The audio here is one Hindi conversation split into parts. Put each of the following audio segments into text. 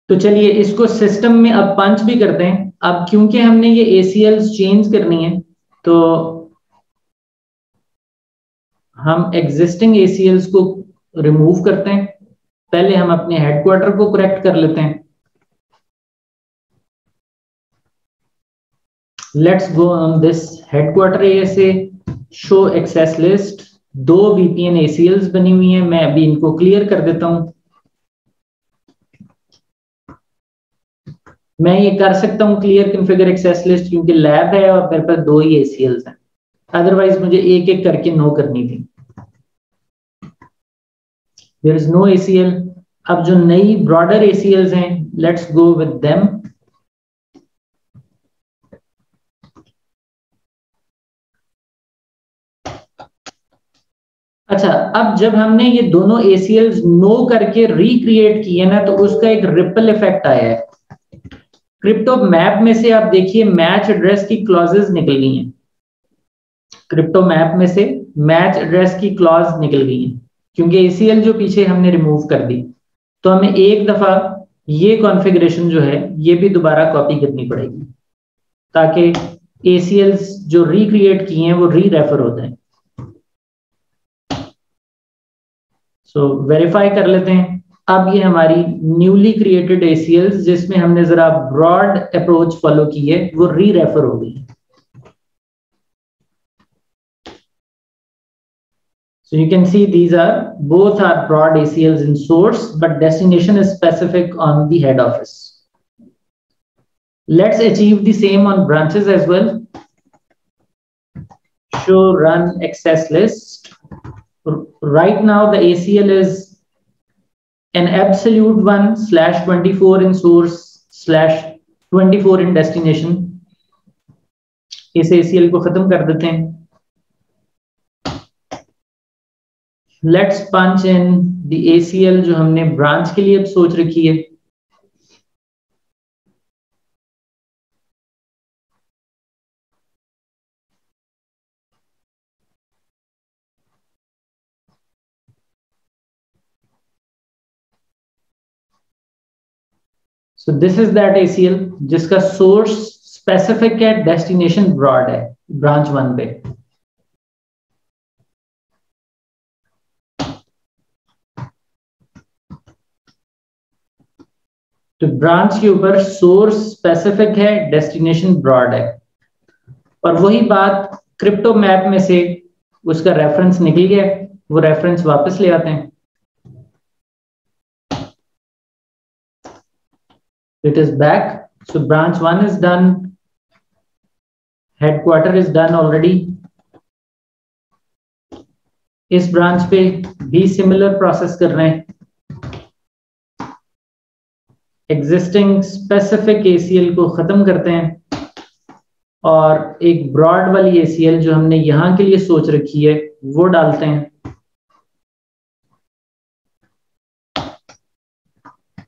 तो चलिए इसको सिस्टम में अब पंच भी करते हैं। अब क्योंकि हमने ये ACLs चेंज करनी है तो हम एग्जिस्टिंग ACLs को रिमूव करते हैं। पहले हम अपने हेडक्वार्टर को करेक्ट कर लेते हैं। Let's go on this headquarter ASA, show access list. 2 VPN ACLs बनी हुई हैं, मैं अभी इनको क्लियर कर देता हूं। मैं ये कर सकता हूं क्लियर कॉन्फ़िगर एक्सेस लिस्ट क्योंकि लैब है और मेरे पास 2 ही ACLs हैं, अदरवाइज मुझे एक एक करके नो करनी थी। There is no ACL। अब जो नई ब्रॉडर ACLs हैं, लेट्स गो विद देम। अच्छा, अब जब हमने ये दोनों ACLs नो करके रिक्रिएट किए ना तो उसका एक रिपल इफेक्ट आया है। क्रिप्टो मैप में से आप देखिए मैच एड्रेस की क्लॉजेस निकल गई हैं। क्रिप्टो मैप में से मैच एड्रेस की क्लॉज निकल गई है क्योंकि ACL जो पीछे हमने रिमूव कर दी। तो हमें एक दफा ये कॉन्फ़िगरेशन जो है ये भी दोबारा कॉपी करनी पड़ेगी ताकि ACLs जो रिक्रिएट किए हैं वो रेफर हो जाए। सो वेरीफाई कर लेते हैं। अब ये हमारी न्यूली क्रिएटेड ACLs जिसमें हमने जरा ब्रॉड अप्रोच फॉलो की है वो रेफर हो गई। So you can see these are both are broad ACLs in source, but destination is specific on the head office. Let's achieve the same on branches as well. Show run access list. Right now the ACL is an absolute one /24 in source /24 in destination. इस ACL को खत्म कर देते हैं। Let's punch in the ACL जो हमने ब्रांच के लिए अब सोच रखी है। So this is that ACL जिसका सोर्स स्पेसिफिक है, डेस्टिनेशन ब्रॉड है ब्रांच 1 पे। तो ब्रांच के ऊपर सोर्स स्पेसिफिक है, डेस्टिनेशन ब्रॉड है। और वही बात क्रिप्टो मैप में से उसका रेफरेंस निकल गया, वो रेफरेंस वापस ले आते हैं। It is back. So branch 1 is done. Headquarter is done already. इस ब्रांच पे भी सिमिलर प्रोसेस कर रहे हैं। एग्जिस्टिंग स्पेसिफिक ACL को खत्म करते हैं और एक ब्रॉड वाली ACL जो हमने यहां के लिए सोच रखी है वो डालते हैं।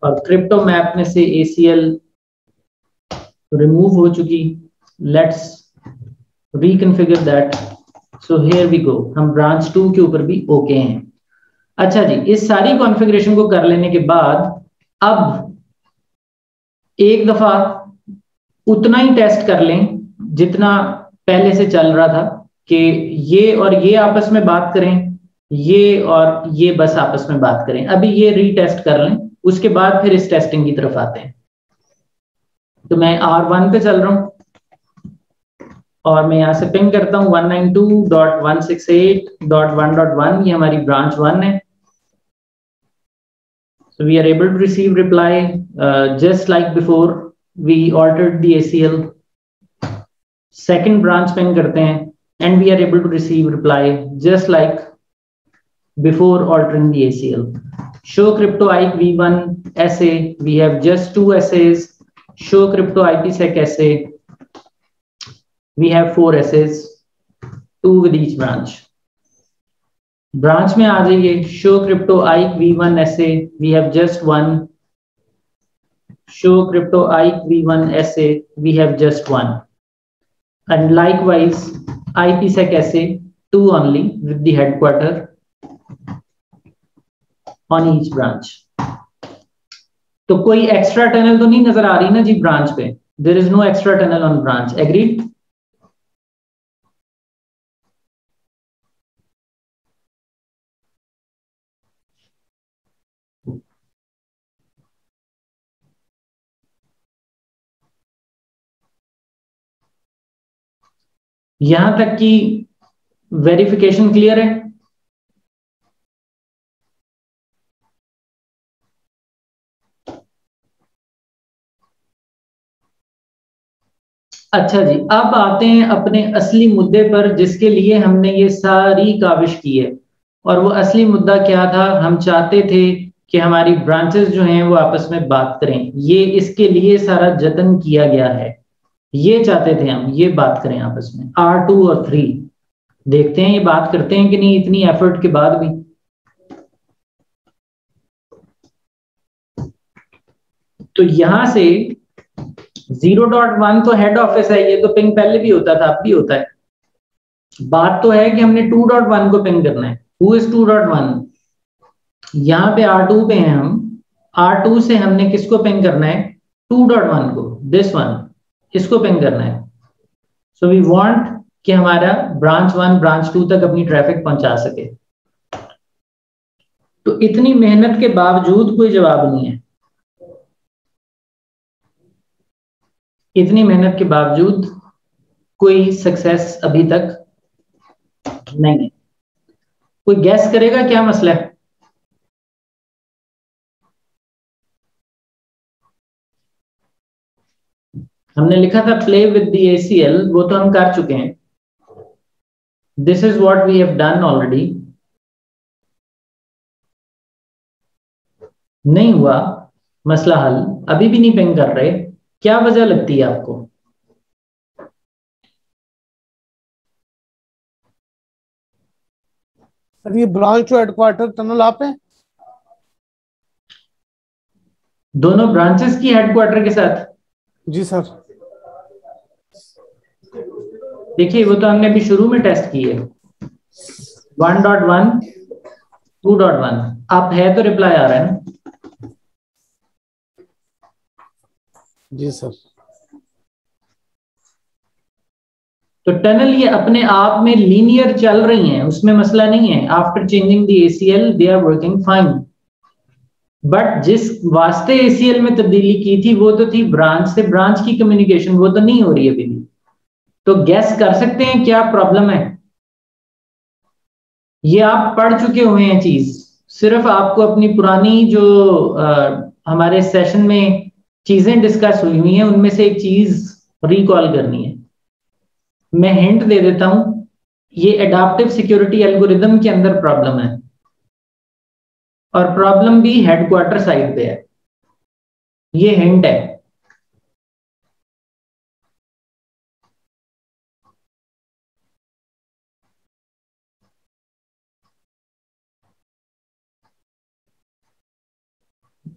और क्रिप्टो मैप में से ACL रिमूव हो चुकी। Let's reconfigure that. So here we go, हम ब्रांच 2 के ऊपर भी ओके हैं। अच्छा जी, इस सारी कॉन्फ़िगरेशन को कर लेने के बाद अब एक दफा उतना ही टेस्ट कर लें जितना पहले से चल रहा था कि ये और ये आपस में बात करें, ये और ये बस आपस में बात करें। अभी ये रीटेस्ट कर लें, उसके बाद फिर इस टेस्टिंग की तरफ आते हैं। तो मैं R1 पे चल रहा हूं और मैं यहां से पिंग करता हूं 192.168.1.1। ये हमारी ब्रांच 1 है। So we are able to receive reply just like before we altered the ACL. Second branch ping करते हैं and we are able to receive reply just like before altering the ACL. Show crypto IK V1 SA. We have just 2 essays. Show crypto IPsec SA. We have 4 essays, 2 with each branch. Branch में आ जाइए, show crypto IK V1 SA, we have just 1. Show crypto IK V1 SA, we have just 1. And likewise IPsec SA, 2 only with the headquarter on each branch. तो कोई एक्स्ट्रा टनल तो नहीं नजर आ रही ना जी ब्रांच पे, there is no extra tunnel on branch, agreed? यहां तक कि वेरिफिकेशन क्लियर है? अच्छा जी, अब आते हैं अपने असली मुद्दे पर जिसके लिए हमने ये सारी काविश की है। और वो असली मुद्दा क्या था? हम चाहते थे कि हमारी ब्रांचेस जो हैं वो आपस में बात करें, ये इसके लिए सारा जतन किया गया है। ये चाहते थे हम, ये बात करें आपस में, R2 और 3। देखते हैं ये बात करते हैं कि नहीं इतनी एफर्ट के बाद भी। तो यहां से 0.1 तो हेड ऑफिस है, ये तो पिंग पहले भी होता था, अब भी होता है। बात तो है कि हमने 2.1 को पिंग करना है। Who is 2.1? यहाँ पे R2 पे हैं हम। R2 से हमने किसको पिंग करना है? 2.1 को, दिस वन, इसको पिंग करना है। सो वी वांट कि हमारा ब्रांच 1 ब्रांच 2 तक अपनी ट्रैफिक पहुंचा सके। तो इतनी मेहनत के बावजूद कोई जवाब नहीं है। इतनी मेहनत के बावजूद कोई सक्सेस अभी तक नहीं है। कोई गैस करेगा क्या मसला है? हमने लिखा था प्ले विद द ACL, वो तो हम कर चुके हैं। This is what we have done already. नहीं हुआ मसला हल, अभी भी नहीं पिंग कर रहे। क्या वजह लगती है आपको? सर ये ब्रांच टू हेडक्वार्टर टनल आप हैं? दोनों ब्रांचेस की हेडक्वार्टर के साथ? जी सर। देखिए वो तो हमने अभी शुरू में टेस्ट की है। 1.1 2.1 आप है तो रिप्लाई आ रहा है ना? जी सर। तो टनल ये अपने आप में लीनियर चल रही हैं, उसमें मसला नहीं है। After changing the ACL they are working fine. But जिस वास्ते ACL में तब्दीली की थी वो तो थी ब्रांच से ब्रांच की कम्युनिकेशन, वो तो नहीं हो रही है अभी भी। तो गैस कर सकते हैं क्या प्रॉब्लम है? ये आप पढ़ चुके हुए हैं चीज, सिर्फ आपको अपनी पुरानी जो हमारे सेशन में चीजें डिस्कस हुई हुई हैं उनमें से एक चीज रिकॉल करनी है। मैं हिंट दे देता हूं, ये एडाप्टिव सिक्योरिटी एल्गोरिदम के अंदर प्रॉब्लम है, और प्रॉब्लम भी हेडक्वार्टर साइड पे है। ये हिंट है।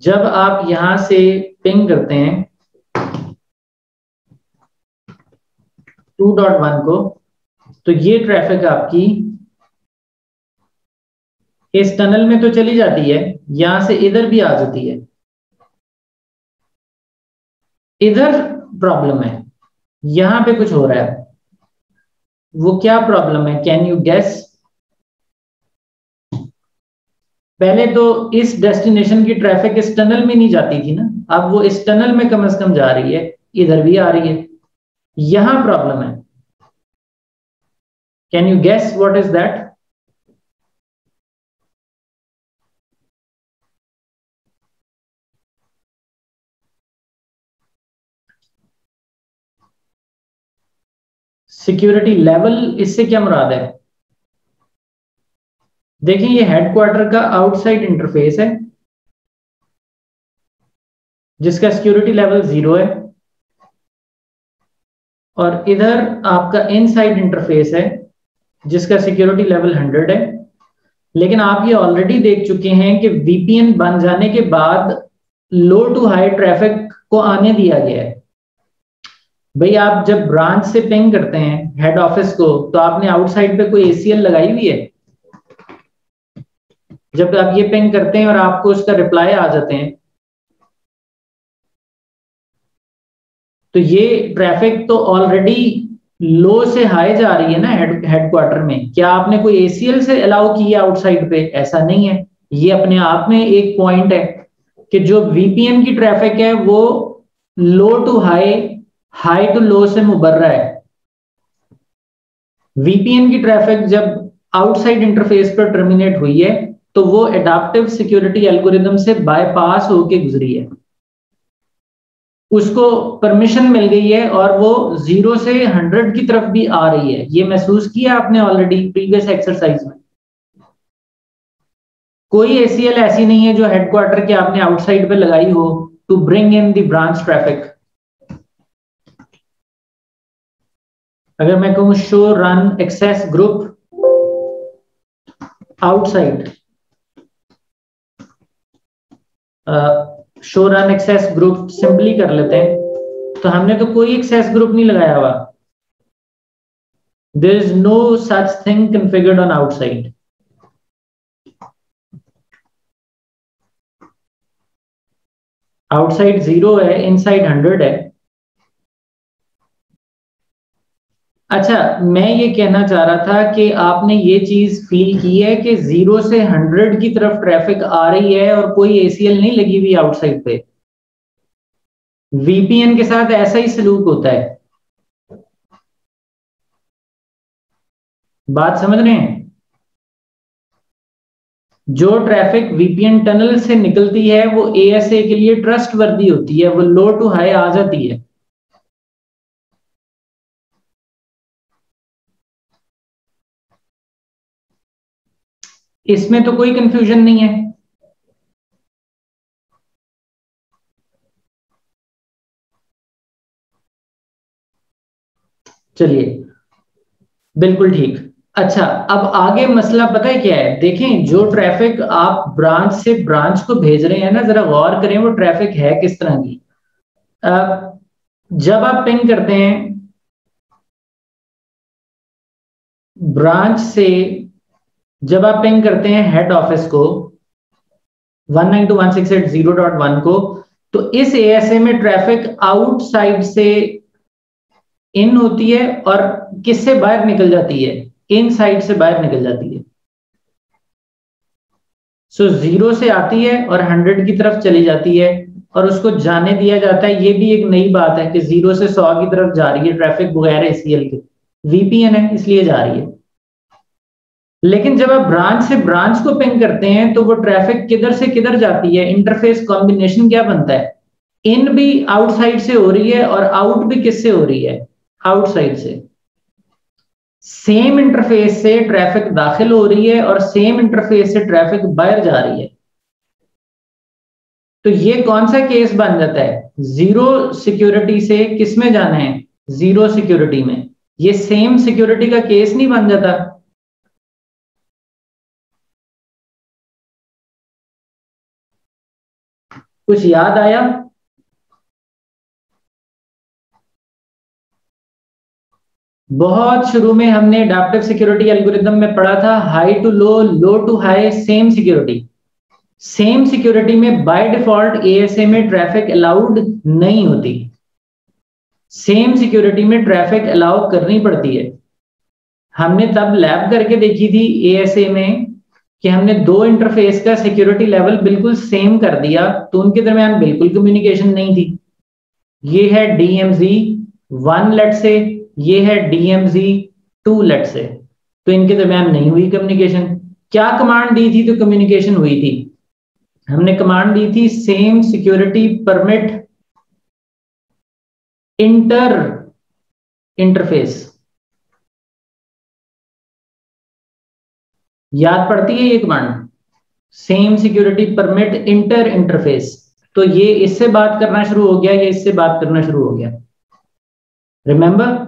जब आप यहां से पिंग करते हैं 2.1 को, तो ये ट्रैफिक आपकी इस टनल में तो चली जाती है, यहां से इधर भी आ जाती है। इधर प्रॉब्लम है, यहां पे कुछ हो रहा है। वो क्या प्रॉब्लम है? Can you guess? पहले तो इस डेस्टिनेशन की ट्रैफिक इस टनल में नहीं जाती थी ना, अब वो इस टनल में कम से कम जा रही है, इधर भी आ रही है। यहां प्रॉब्लम है। Can you guess what is that? Security level, इससे क्या मुराद है? देखिए ये हेडक्वार्टर का आउटसाइड इंटरफेस है जिसका सिक्योरिटी लेवल 0 है, और इधर आपका इनसाइड इंटरफेस है जिसका सिक्योरिटी लेवल 100 है। लेकिन आप ये ऑलरेडी देख चुके हैं कि VPN बन जाने के बाद लो टू हाई ट्रैफिक को आने दिया गया है। भाई आप जब ब्रांच से पिंग करते हैं हेड ऑफिस को, तो आपने आउटसाइड पे कोई ACL लगाई हुई है? जब आप ये पिंग करते हैं और आपको उसका रिप्लाई आ जाते हैं, तो ये ट्रैफिक तो ऑलरेडी लो से हाई जा रही है ना हेडक्वार्टर में। क्या आपने कोई एसीएल से अलाउ किया आउटसाइड पे? ऐसा नहीं है। ये अपने आप में एक पॉइंट है कि जो वीपीएन की ट्रैफिक है वो लो टू हाई, हाई टू लो से मुबर्रा है। वीपीएन की ट्रैफिक जब आउटसाइड इंटरफेस पर टर्मिनेट हुई है तो वो एडाप्टिव सिक्योरिटी एल्गोरिदम से बायपास होके गुजरी है, उसको परमिशन मिल गई है और वो 0 से 100 की तरफ भी आ रही है। ये महसूस किया आपने ऑलरेडी प्रीवियस एक्सरसाइज में। कोई एसीएल ऐसी नहीं है जो हेडक्वार्टर के आपने आउटसाइड पे लगाई हो to bring in the branch traffic. अगर मैं कहूं show run access group outside, show run access group simply कर लेते हैं, तो हमने तो कोई एक्सेस ग्रुप नहीं लगाया हुआ। There is no such thing configured on outside. Outside 0 है, इनसाइड 100 है। अच्छा, मैं ये कहना चाह रहा था कि आपने ये चीज फील की है कि 0 से 100 की तरफ ट्रैफिक आ रही है और कोई एसीएल नहीं लगी हुई आउटसाइड पे। वीपीएन के साथ ऐसा ही सलूक होता है। बात समझ रहे हैं? जो ट्रैफिक वीपीएन टनल से निकलती है वो एएसए के लिए ट्रस्ट वर्दी होती है, वो लो टू हाई आ जाती है। इसमें तो कोई कंफ्यूजन नहीं है। चलिए, बिल्कुल ठीक। अच्छा, अब आगे मसला पता है क्या है? देखें, जो ट्रैफिक आप ब्रांच से ब्रांच को भेज रहे हैं ना, जरा गौर करें वो ट्रैफिक है किस तरह की। जब आप पिंग करते हैं ब्रांच से, जब आप पिंग करते हैं हेड ऑफिस को 192.168.0.1 को, तो इस एएसए में ट्रैफिक आउटसाइड से इन होती है और किससे बाहर निकल जाती है? इन साइड से बाहर निकल जाती है। सो 0 से आती है और 100 की तरफ चली जाती है और उसको जाने दिया जाता है। ये भी एक नई बात है कि 0 से 100 की तरफ जा रही है ट्रैफिक बगैर एसीएल के। वीपीएन है इसलिए जा रही है। लेकिन जब आप ब्रांच से ब्रांच को पिंग करते हैं तो वो ट्रैफिक किधर से किधर जाती है? इंटरफेस कॉम्बिनेशन क्या बनता है? इन भी आउटसाइड से हो रही है और आउट भी किससे हो रही है? आउटसाइड से। सेम इंटरफेस से ट्रैफिक दाखिल हो रही है और सेम इंटरफेस से ट्रैफिक बाहर जा रही है। तो ये कौन सा केस बन जाता है? 0 सिक्योरिटी से किस में जाना है? 0 सिक्योरिटी में। ये सेम सिक्योरिटी का केस नहीं बन जाता? कुछ याद आया? बहुत शुरू में हमने एडाप्टिव सिक्योरिटी एल्गोरिथम में पढ़ा था high to low, low to high, same security. Same security में बाय डिफॉल्ट एएसए में ट्रैफिक अलाउड नहीं होती। सेम सिक्योरिटी में ट्रैफिक अलाउ करनी पड़ती है। हमने तब लैब करके देखी थी एएसए में कि हमने दो इंटरफेस का सिक्योरिटी लेवल बिल्कुल सेम कर दिया तो उनके दरमियान बिल्कुल कम्युनिकेशन नहीं थी। ये है डीएमजी 1 लेट से, ये है डीएमजी 2 लेट से, तो इनके दरमियान नहीं हुई कम्युनिकेशन। क्या कमांड दी थी तो कम्युनिकेशन हुई थी? हमने कमांड दी थी same security permit inter interface. याद पड़ती है ये command? Same security permit inter interface. तो ये इससे बात करना शुरू हो गया, ये इससे बात करना शुरू हो गया। रिमेंबर?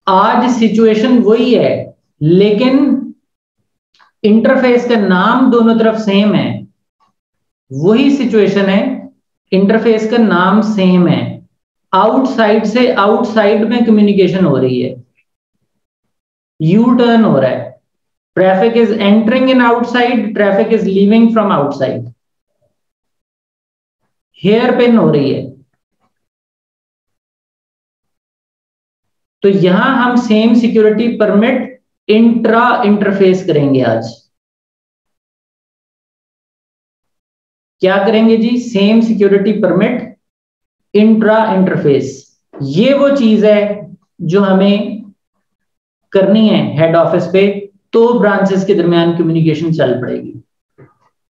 आज सिचुएशन वही है लेकिन इंटरफेस का नाम दोनों तरफ सेम है। वही सिचुएशन है, इंटरफेस का नाम सेम है। आउटसाइड से आउटसाइड में कम्युनिकेशन हो रही है, यू टर्न हो रहा है। Traffic is entering in outside, traffic is leaving from outside. Hairpin हो रही है। तो यहां हम same security permit intra interface करेंगे आज। क्या करेंगे जी? Same security permit intra interface. ये वो चीज है जो हमें करनी है हेड ऑफिस पे, तो ब्रांचेस के दरमियान कम्युनिकेशन चल पड़ेगी।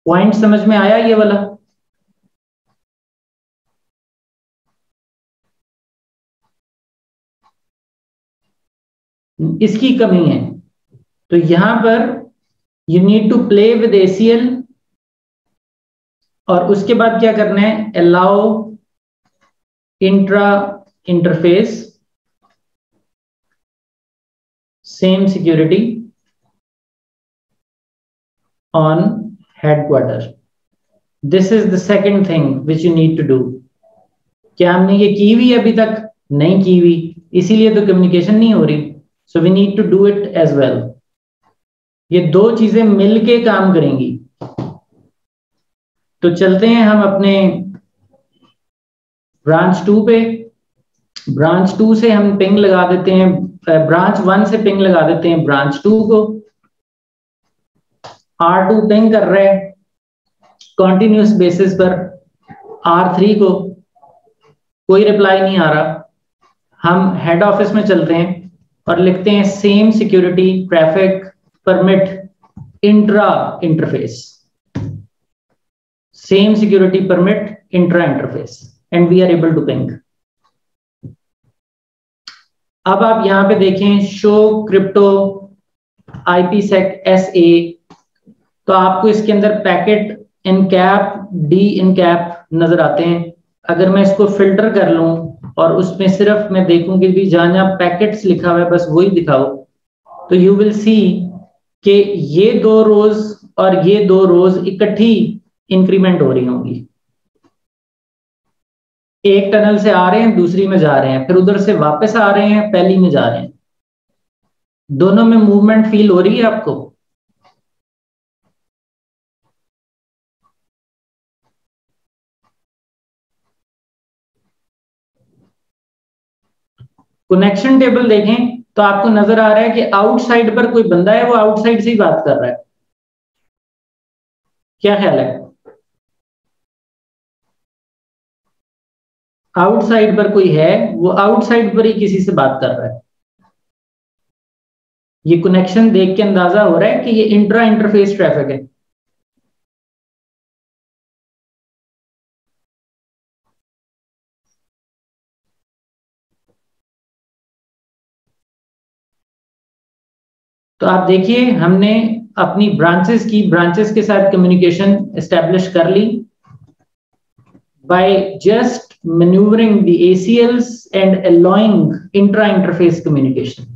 पॉइंट समझ में आया ये वाला? इसकी कमी है। तो यहां पर you need to play with ACL, और उसके बाद क्या करना है? Allow intra interface same security on headquarter. This is the second thing which you need to do. क्या हमने ये की हुई अभी तक? नहीं की हुई, इसीलिए तो कम्युनिकेशन नहीं हो रही। So we need to do it as well. ये दो चीजें मिलके काम करेंगी। तो चलते हैं हम अपने ब्रांच 2 पे। ब्रांच 2 से हम पिंग लगा देते हैं, ब्रांच 1 से पिंग लगा देते हैं ब्रांच 2 को। R2 पिंग कर रहे हैं कॉन्टिन्यूस बेसिस पर R3 को, कोई रिप्लाई नहीं आ रहा। हम हेड ऑफिस में चलते हैं और लिखते हैं same security traffic permit intra interface, same security permit intra interface, and we are able to ping. अब आप यहां पे देखें शो क्रिप्टो IPsec SA, तो आपको इसके अंदर पैकेट इनकैप डी इनकैप नजर आते हैं। अगर मैं इसको फिल्टर कर लूं और उसमें सिर्फ मैं देखूं कि भी जहां जहां पैकेट्स लिखा हुआ है बस वही दिखाओ, तो यू विल सी कि ये दो रोज और ये दो रोज इकट्ठी इंक्रीमेंट हो रही होंगी। एक टनल से आ रहे हैं, दूसरी में जा रहे हैं, फिर उधर से वापस आ रहे हैं, पहली में जा रहे हैं। दोनों में मूवमेंट फील हो रही है आपको? कनेक्शन टेबल देखें तो आपको नजर आ रहा है कि आउटसाइड पर कोई बंदा है, वो आउटसाइड से ही बात कर रहा है। क्या ख्याल है? आउटसाइड पर कोई है, वो आउटसाइड पर ही किसी से बात कर रहा है। ये कनेक्शन देख के अंदाजा हो रहा है कि ये इंट्रा इंटरफेस ट्रैफिक है। तो आप देखिए हमने अपनी ब्रांचेस के साथ कम्युनिकेशन एस्टेब्लिश कर ली by just maneuvering the ACLs and allowing intra-interface communication.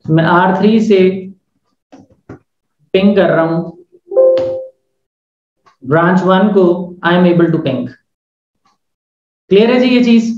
मैं R3 से पिंग कर रहा हूं ब्रांच 1 को, I am able to ping. Clear है जी ये चीज?